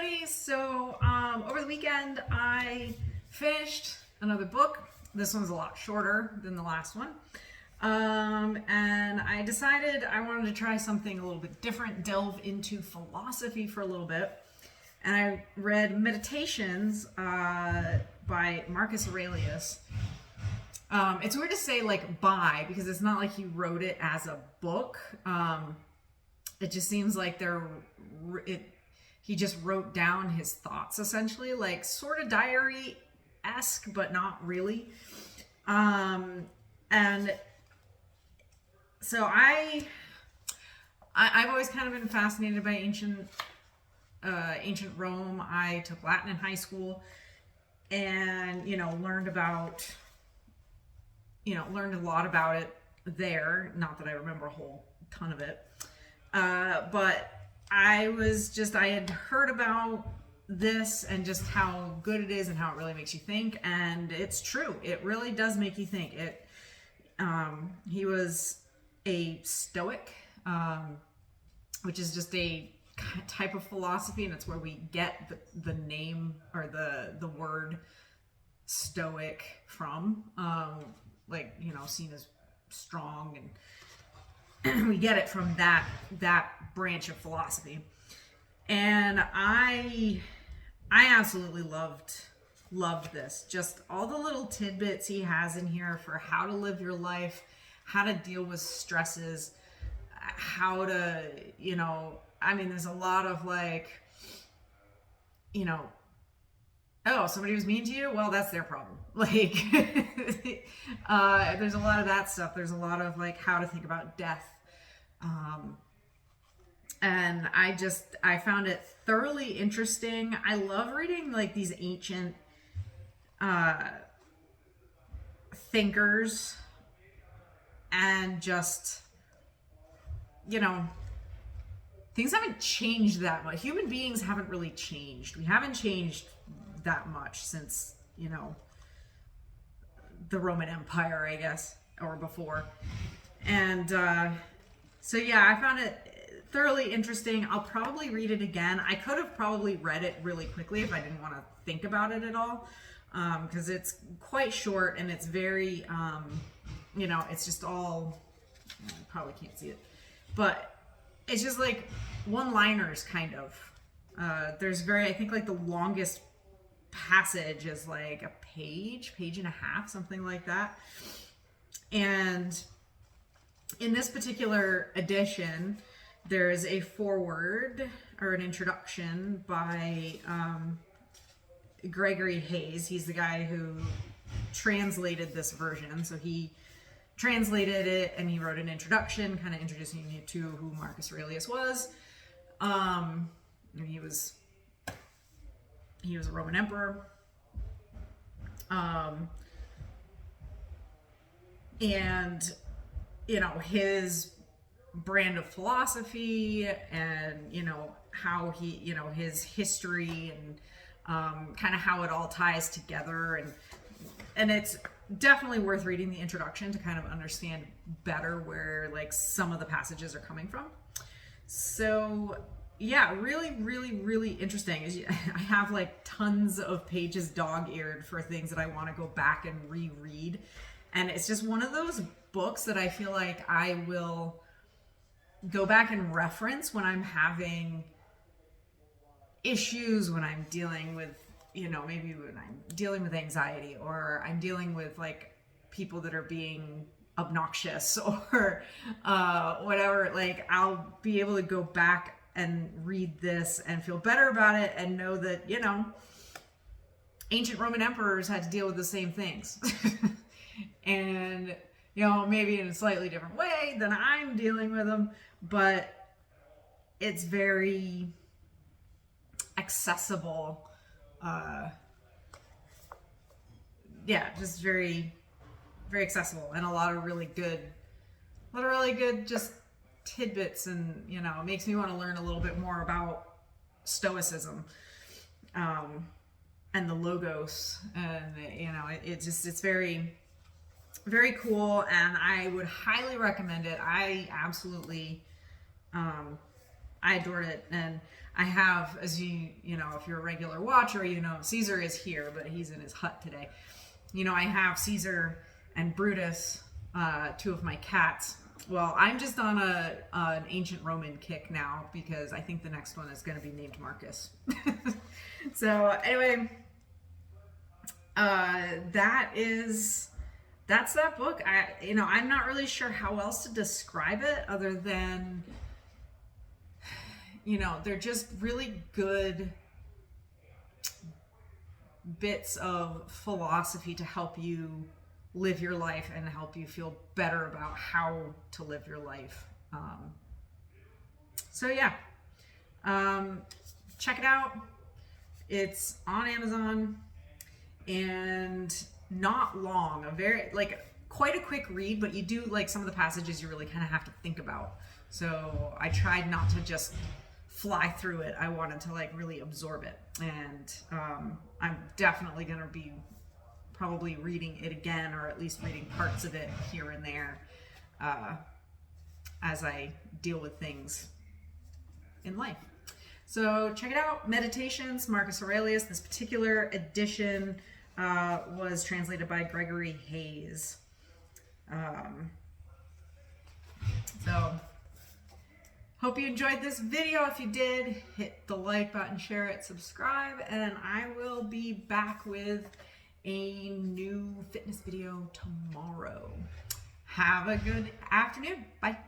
everybody. So over the weekend I finished another book. This one's a lot shorter than the last one. And I decided I wanted to try something a little bit different, delve into philosophy for a little bit. And I read Meditations by Marcus Aurelius. It's weird to say like by, because it's not like he wrote it as a book. It just seems like he just wrote down his thoughts, essentially, like sort of diary-esque, but not really. And so I've always kind of been fascinated by ancient Rome. I took Latin in high school, and learned a lot about it there. Not that I remember a whole ton of it. But I had heard about this and just how good it is and how it really makes you think. And it's true. It really does make you think. He was a Stoic, which is just a type of philosophy. And it's where we get the name or the word Stoic from, seen as strong, and we get it from that branch of philosophy. And I absolutely loved this. Just all the little tidbits he has in here for how to live your life, how to deal with stresses, how to, there's a lot of oh, somebody was mean to you? Well, that's their problem. There's a lot of that stuff. There's a lot of how to think about death. And I found it thoroughly interesting. I love reading these ancient thinkers, and just, things haven't changed that much. Human beings haven't really changed. We haven't changed that much since, the Roman Empire, I guess, or before. And so yeah, I found it thoroughly interesting. I'll probably read it again. I could have probably read it really quickly if I didn't want to think about it at all, because it's quite short, and it's very, it's just all, you probably can't see it, but it's just one-liners kind of. There's I think the longest passage is a page and a half, something like that. And in this particular edition, there is a foreword or an introduction by Gregory. He's the guy who translated this version. So he translated it, and he wrote an introduction kind of introducing you to who Marcus Aurelius was. And he was a Roman emperor. And his brand of philosophy, and how he, his history, and kind of how it all ties together, and it's definitely worth reading the introduction to kind of understand better where some of the passages are coming from. So yeah, really, really, really interesting. I have tons of pages dog-eared for things that I want to go back and reread. And it's just one of those books that I feel like I will go back and reference when I'm having issues, when I'm dealing with, maybe when I'm dealing with anxiety, or I'm dealing with people that are being obnoxious, or whatever. I'll be able to go back and read this and feel better about it, and know that, ancient Roman emperors had to deal with the same things. And, maybe in a slightly different way than I'm dealing with them, but it's very accessible. Just very, very accessible, and a lot of really good just tidbits, and it makes me want to learn a little bit more about Stoicism, and the Logos, and it's very, very cool, and I would highly recommend it. I absolutely I adored it. And I have, as you know, if you're a regular watcher, you know, Caesar is here, but he's in his hut today. You know, I have Caesar and Brutus, two of my cats. Well, I'm just on an ancient Roman kick now because I think the next one is going to be named Marcus. So anyway, that's that book. I'm not really sure how else to describe it other than, you know, they're just really good bits of philosophy to help you live your life and help you feel better about how to live your life. So yeah, check it out. It's on Amazon and not long, quite a quick read, but you do, like, some of the passages you really kind of have to think about. So I tried not to just fly through it. I wanted to, like, really absorb it. And I'm definitely going to be probably reading it again, or at least reading parts of it here and there as I deal with things in life. So check it out. Meditations, Marcus Aurelius. This particular edition was translated by Gregory Hayes. So hope you enjoyed this video. If you did, hit the like button, share it, subscribe, and I will be back with a new fitness video tomorrow. Have a good afternoon. Bye.